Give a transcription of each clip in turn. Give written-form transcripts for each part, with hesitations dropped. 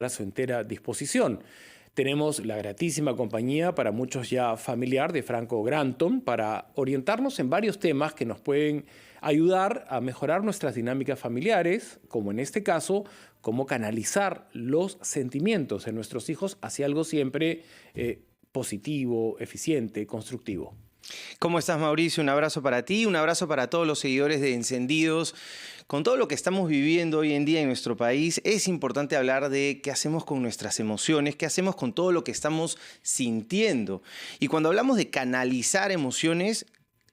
a su entera disposición. Tenemos la gratísima compañía, para muchos ya familiar, de Franco Granton, para orientarnos en varios temas que nos pueden ayudar a mejorar nuestras dinámicas familiares, como en este caso, cómo canalizar los sentimientos de nuestros hijos hacia algo siempre positivo, eficiente, constructivo. ¿Cómo estás, Mauricio? Un abrazo para ti, un abrazo para todos los seguidores de Encendidos. Con todo lo que estamos viviendo hoy en día en nuestro país, es importante hablar de qué hacemos con nuestras emociones, qué hacemos con todo lo que estamos sintiendo. Y cuando hablamos de canalizar emociones,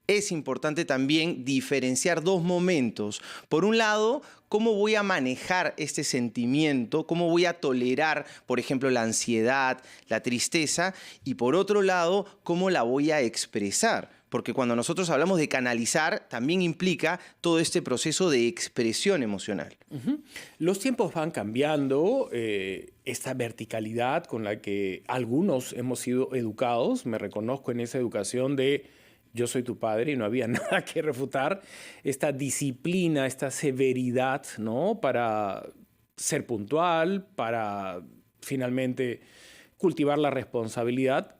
es importante también diferenciar dos momentos. Por un lado, cómo voy a manejar este sentimiento, cómo voy a tolerar, por ejemplo, la ansiedad, la tristeza, y por otro lado, cómo la voy a expresar. Porque cuando nosotros hablamos de canalizar, también implica todo este proceso de expresión emocional. Los tiempos van cambiando, esta verticalidad con la que algunos hemos sido educados, me reconozco en esa educación de yo soy tu padre y no había nada que refutar, esta disciplina, esta severidad, ¿no? Para ser puntual, para finalmente cultivar la responsabilidad.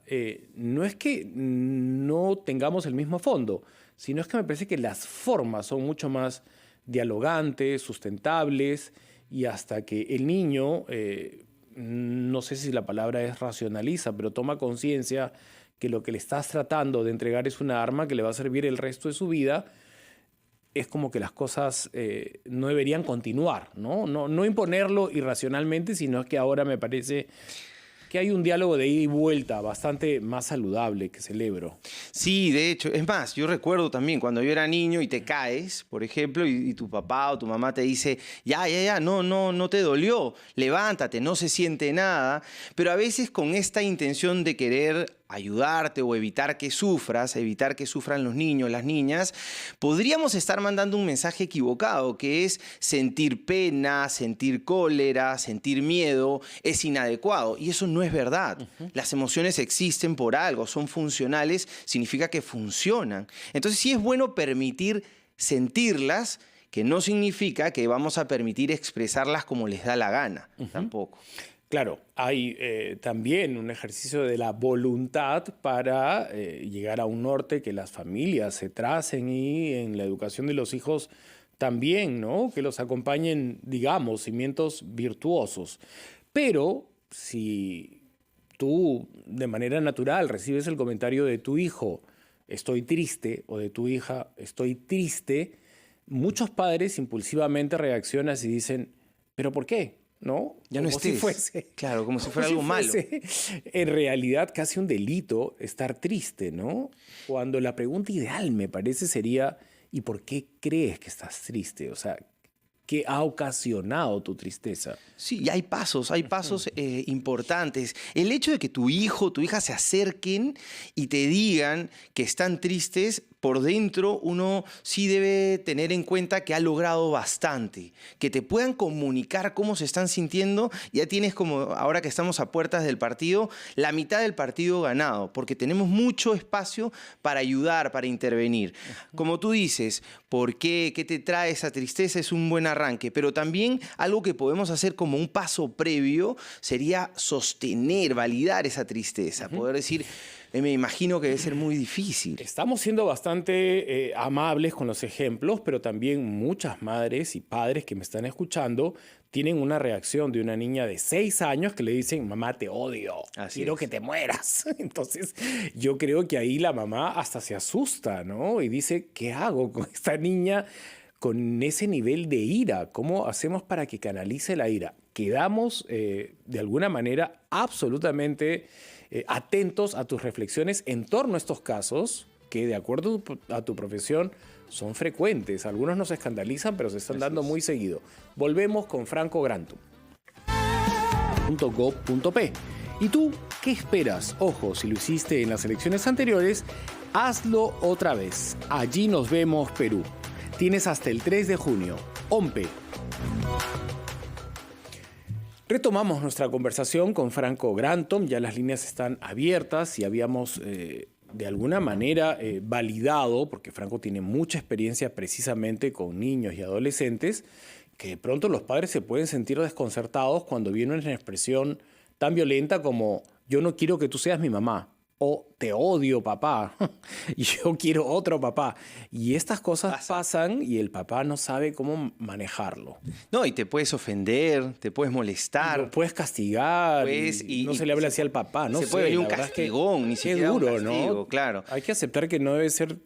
No es que no tengamos el mismo fondo, sino es que me parece que las formas son mucho más dialogantes, sustentables, y hasta que el niño, no sé si la palabra es racionaliza, pero toma conciencia que lo que le estás tratando de entregar es una arma que le va a servir el resto de su vida, es como que las cosas no deberían continuar, ¿no? No imponerlo irracionalmente, sino que ahora me parece que hay un diálogo de ida y vuelta bastante más saludable que celebro. Sí, de hecho, es más, yo recuerdo también cuando yo era niño y te caes, por ejemplo, y tu papá o tu mamá te dice, ya, no te dolió, levántate, no se siente nada, pero a veces con esta intención de querer ayudarte o evitar que sufras, evitar que sufran los niños, las niñas, podríamos estar mandando un mensaje equivocado, que es sentir pena, sentir cólera, sentir miedo, es inadecuado. Y eso no es verdad. Las emociones existen por algo, son funcionales, significa que funcionan. Entonces sí es bueno permitir sentirlas, que no significa que vamos a permitir expresarlas como les da la gana, tampoco. Claro, hay también un ejercicio de la voluntad para llegar a un norte, que las familias se tracen, y en la educación de los hijos también, ¿no? Que los acompañen, digamos, cimientos virtuosos. Pero si tú de manera natural recibes el comentario de tu hijo, estoy triste, o de tu hija, estoy triste, muchos padres impulsivamente reaccionan y dicen, ¿pero por qué? ¿No? Ya no estés. Si fuese, claro, como si fuera algo malo. En realidad casi un delito estar triste, ¿no? Cuando la pregunta ideal, me parece, sería ¿y por qué crees que estás triste? O sea, ¿qué ha ocasionado tu tristeza? Sí, y hay pasos importantes. El hecho de que tu hijo o tu hija se acerquen y te digan que están tristes, por dentro uno sí debe tener en cuenta que ha logrado bastante. Que te puedan comunicar cómo se están sintiendo, ya tienes, como ahora que estamos a puertas del partido, la mitad del partido ganado, porque tenemos mucho espacio para ayudar, para intervenir. Como tú dices, ¿por qué? ¿Qué te trae esa tristeza? Es un buen arranque, pero también algo que podemos hacer como un paso previo sería sostener, validar esa tristeza, poder decir, me imagino que debe ser muy difícil. Estamos siendo bastante amables con los ejemplos, pero también muchas madres y padres que me están escuchando tienen una reacción de una niña de 6 años que le dicen, mamá, te odio, quiero que te mueras. Entonces, yo creo que ahí la mamá hasta se asusta, ¿no? Y dice, ¿qué hago con esta niña con ese nivel de ira? ¿Cómo hacemos para que canalice la ira? Quedamos, de alguna manera, absolutamente atentos a tus reflexiones en torno a estos casos que, de acuerdo a tu profesión, son frecuentes. Algunos nos escandalizan, pero se están dando muy seguido. Volvemos con Franco Granton. .gov.p. ¿Y tú qué esperas? Ojo, si lo hiciste en las elecciones anteriores, hazlo otra vez. Allí nos vemos, Perú. Tienes hasta el 3 de junio. OMPE. Retomamos nuestra conversación con Franco Granton. Ya las líneas están abiertas y habíamos de alguna manera validado, porque Franco tiene mucha experiencia precisamente con niños y adolescentes, que de pronto los padres se pueden sentir desconcertados cuando viene una expresión tan violenta como yo no quiero que tú seas mi mamá o te odio papá y yo quiero otro papá. Y estas cosas pasan y el papá no sabe cómo manejarlo. No, y te puedes ofender, te puedes Y molestar. lo puedes castigar Pues, y no se le habla así al papá. No se sé, puede venir un la verdad es que castigón, ni qué siquiera un duro, castigo, ¿no? claro. Hay que aceptar que no debe ser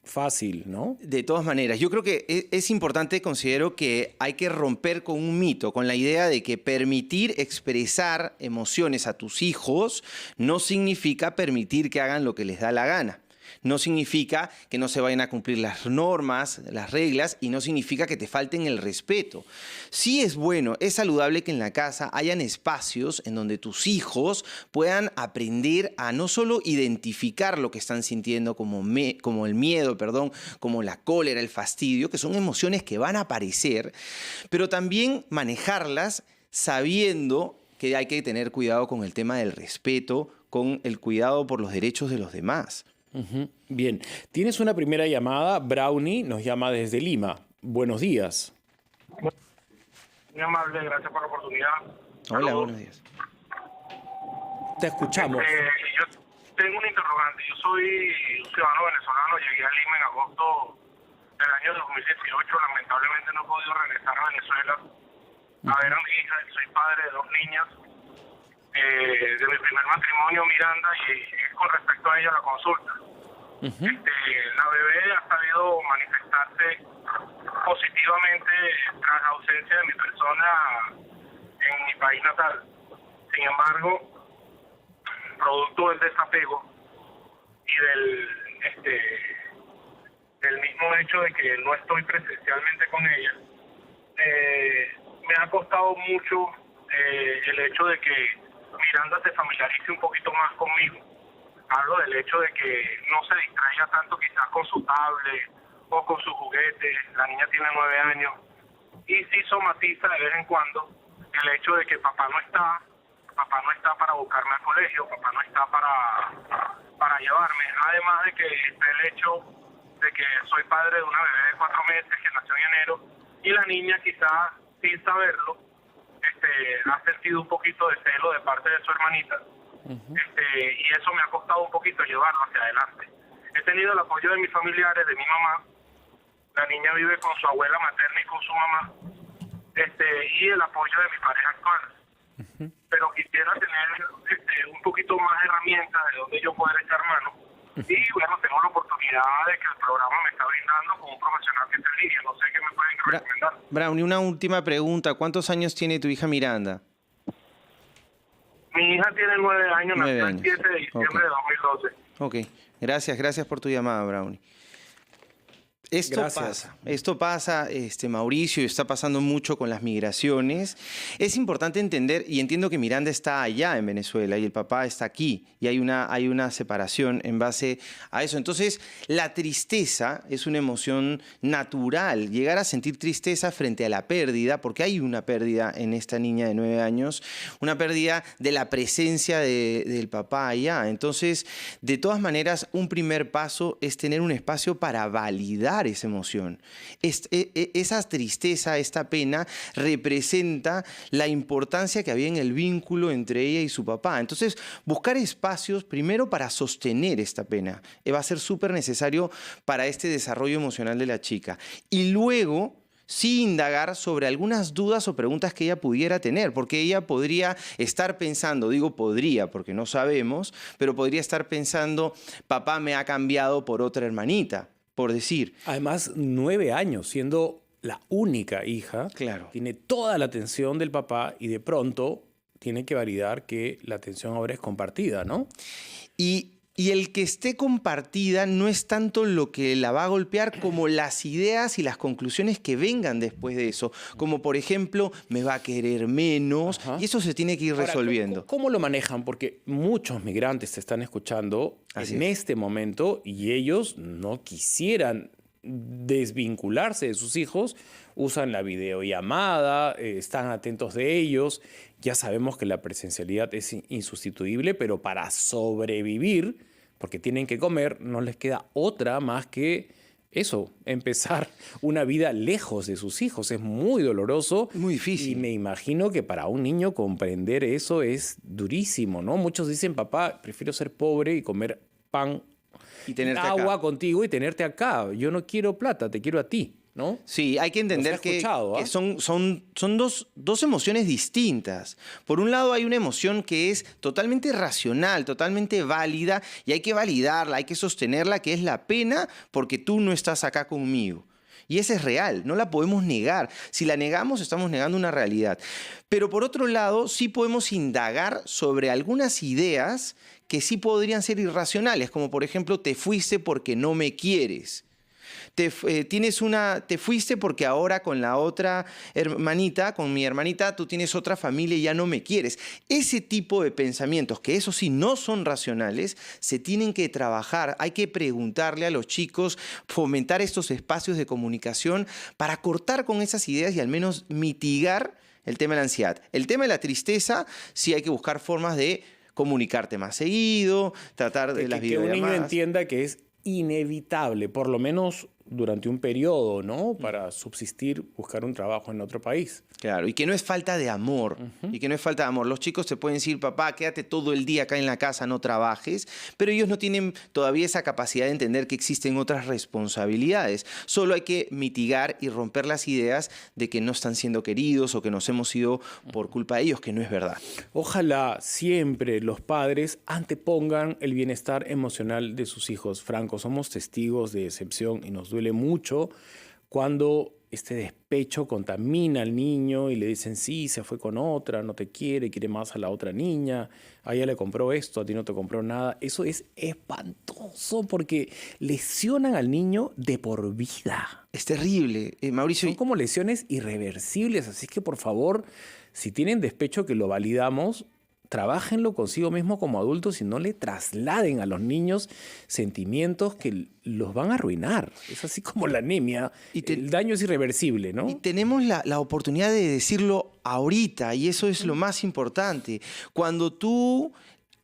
fácil, ¿no? De todas maneras, yo creo que es importante, considero que hay que romper con un mito, con la idea de que permitir expresar emociones a tus hijos no significa permitir que hagan lo que les da la gana. No significa que no se vayan a cumplir las normas, las reglas, y no significa que te falten el respeto. Sí es bueno, es saludable que en la casa hayan espacios en donde tus hijos puedan aprender a no solo identificar lo que están sintiendo como el miedo, como la cólera, el fastidio, que son emociones que van a aparecer, pero también manejarlas sabiendo que hay que tener cuidado con el tema del respeto, con el cuidado por los derechos de los demás. Bien, tienes una primera llamada. Brownie nos llama desde Lima. Buenos días. Muy amable, gracias por la oportunidad. Hola, Saludos. buenos días. Te escuchamos. Yo tengo un interrogante. Yo soy un ciudadano venezolano, llegué a Lima en agosto del año 2018. Lamentablemente no he podido regresar a Venezuela a ver a mi hija. Soy padre de dos niñas de mi primer matrimonio, Miranda, y es con respecto a ella la consulta. La bebé ha sabido manifestarse positivamente tras la ausencia de mi persona en mi país natal. Sin embargo, producto del desapego y del mismo hecho de que no estoy presencialmente con ella, me ha costado mucho el hecho de que Miranda se familiarice un poquito más conmigo. Hablo del hecho de que no se distraiga tanto quizás con su tablet o con sus juguetes. La niña tiene 9 años y sí somatiza de vez en cuando el hecho de que papá no está para buscarme al colegio, papá no está para llevarme. Además de que está el hecho de que soy padre de una bebé de 4 meses que nació en enero y la niña quizás sin saberlo ha sentido un poquito de celo de parte de su hermanita. Y eso me ha costado un poquito llevarlo hacia adelante. He tenido el apoyo de mis familiares, de mi mamá. La niña vive con su abuela materna y con su mamá, y el apoyo de mi pareja actual. Pero quisiera tener un poquito más herramientas de donde yo poder echar mano. Y bueno, tengo la oportunidad de que el programa me está brindando con un profesional que está en línea. No sé qué me pueden recomendar. Brownie, una última pregunta. ¿Cuántos años tiene tu hija Miranda? Mi hija tiene 9 años, 9 nació años. el 7 de diciembre de 2012. Ok, gracias por tu llamada, Brownie. Gracias. Esto pasa, Mauricio, y está pasando mucho con las migraciones. Es importante entender, y entiendo que Miranda está allá en Venezuela y el papá está aquí, y hay una separación en base a eso. Entonces, la tristeza es una emoción natural. Llegar a sentir tristeza frente a la pérdida, porque hay una pérdida en esta niña de 9 años, una pérdida de la presencia del papá allá. Entonces, de todas maneras, un primer paso es tener un espacio para validar esa emoción. Esa tristeza, esta pena, representa la importancia que había en el vínculo entre ella y su papá. Entonces, buscar espacios primero para sostener esta pena va a ser súper necesario para este desarrollo emocional de la chica. Y luego, sí indagar sobre algunas dudas o preguntas que ella pudiera tener, porque ella podría estar pensando, digo podría porque no sabemos, pero podría estar pensando, papá me ha cambiado por otra hermanita, por decir. Además, 9 años, siendo la única hija, Claro. tiene toda la atención del papá y de pronto tiene que validar que la atención ahora es compartida, ¿no? Y el que esté compartida no es tanto lo que la va a golpear como las ideas y las conclusiones que vengan después de eso. Como por ejemplo, me va a querer menos. Ajá. Y eso se tiene que ir Ahora, resolviendo. ¿cómo lo manejan? Porque muchos migrantes te están escuchando Así en es. este momento y ellos no quisieran desvincularse de sus hijos, usan la videollamada, están atentos de ellos. Ya sabemos que la presencialidad es insustituible, pero para sobrevivir, porque tienen que comer, no les queda otra más que eso, empezar una vida lejos de sus hijos. Es muy doloroso. Muy difícil. Y me imagino que para un niño comprender eso es durísimo, ¿no? Muchos dicen, papá, prefiero ser pobre y comer pan Y tenerte agua acá. contigo y tenerte acá. Yo no quiero plata, te quiero a ti, ¿no? Sí, hay que entender Los he escuchado, que ¿ah? son dos emociones distintas. Por un lado hay una emoción que es totalmente racional, totalmente válida, y hay que validarla, hay que sostenerla, que es la pena porque tú no estás acá conmigo. Y esa es real, no la podemos negar. Si la negamos, estamos negando una realidad. Pero por otro lado, sí podemos indagar sobre algunas ideas que sí podrían ser irracionales, como por ejemplo, te fuiste porque no me quieres. Te fuiste porque ahora con la otra hermanita, con mi hermanita, tú tienes otra familia y ya no me quieres. Ese tipo de pensamientos, que eso sí no son racionales, se tienen que trabajar. Hay que preguntarle a los chicos, fomentar estos espacios de comunicación para cortar con esas ideas y al menos mitigar el tema de la ansiedad. El tema de la tristeza, sí hay que buscar formas de comunicarte más seguido, tratar de las Que un videollamadas. niño entienda que es inevitable, por lo menos durante un periodo, ¿no? Para subsistir, buscar un trabajo en otro país. Claro, y que no es falta de amor, y que no es falta de amor. Los chicos te pueden decir, papá, quédate todo el día acá en la casa, no trabajes, pero ellos no tienen todavía esa capacidad de entender que existen otras responsabilidades. Solo hay que mitigar y romper las ideas de que no están siendo queridos o que nos hemos ido por culpa de ellos, que no es verdad. Ojalá siempre los padres antepongan el bienestar emocional de sus hijos. Franco, somos testigos de excepción y nos duele mucho cuando este despecho contamina al niño y le dicen, sí, se fue con otra, no te quiere, quiere más a la otra niña, a ella le compró esto, a ti no te compró nada. Eso es espantoso porque lesionan al niño de por vida. Es terrible, Mauricio. Son como lesiones irreversibles, así que por favor, si tienen despecho que lo validamos, trabájenlo consigo mismo como adultos y no le trasladen a los niños sentimientos que los van a arruinar. Es así como la anemia. El daño es irreversible, ¿no? Y tenemos la oportunidad de decirlo ahorita, y eso es lo más importante. Cuando tú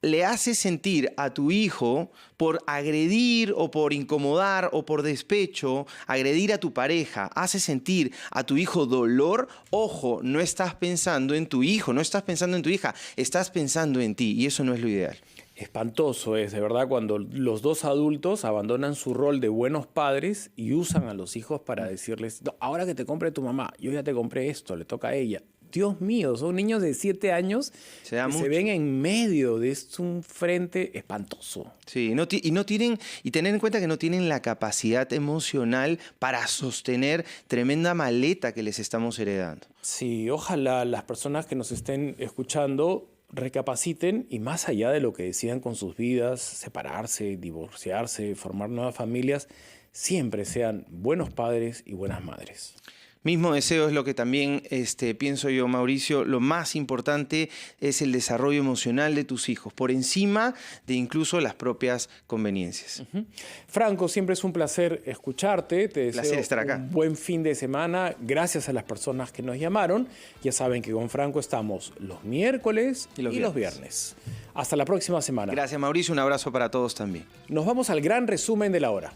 le haces sentir a tu hijo por agredir o por incomodar o por despecho, agredir a tu pareja, hace sentir a tu hijo dolor, ojo, no estás pensando en tu hijo, no estás pensando en tu hija, estás pensando en ti, y eso no es lo ideal. Espantoso es, de verdad, cuando los dos adultos abandonan su rol de buenos padres y usan a los hijos para decirles, "No, ahora que te compre tu mamá, yo ya te compré esto, le toca a ella". Dios mío, son niños de 7 años Se da que se mucho. ven en medio de un frente espantoso. Sí, y tener en cuenta que no tienen la capacidad emocional para sostener tremenda maleta que les estamos heredando. Sí, ojalá las personas que nos estén escuchando recapaciten y más allá de lo que decidan con sus vidas, separarse, divorciarse, formar nuevas familias, siempre sean buenos padres y buenas madres. Mismo deseo es lo que también pienso yo, Mauricio. Lo más importante es el desarrollo emocional de tus hijos, por encima de incluso las propias conveniencias. Franco, siempre es un placer escucharte. Te deseo Placer estar acá. un buen fin de semana. Gracias a las personas que nos llamaron. Ya saben que con Franco estamos los miércoles y los viernes. Hasta la próxima semana. Gracias, Mauricio. Un abrazo para todos también. Nos vamos al gran resumen de la hora.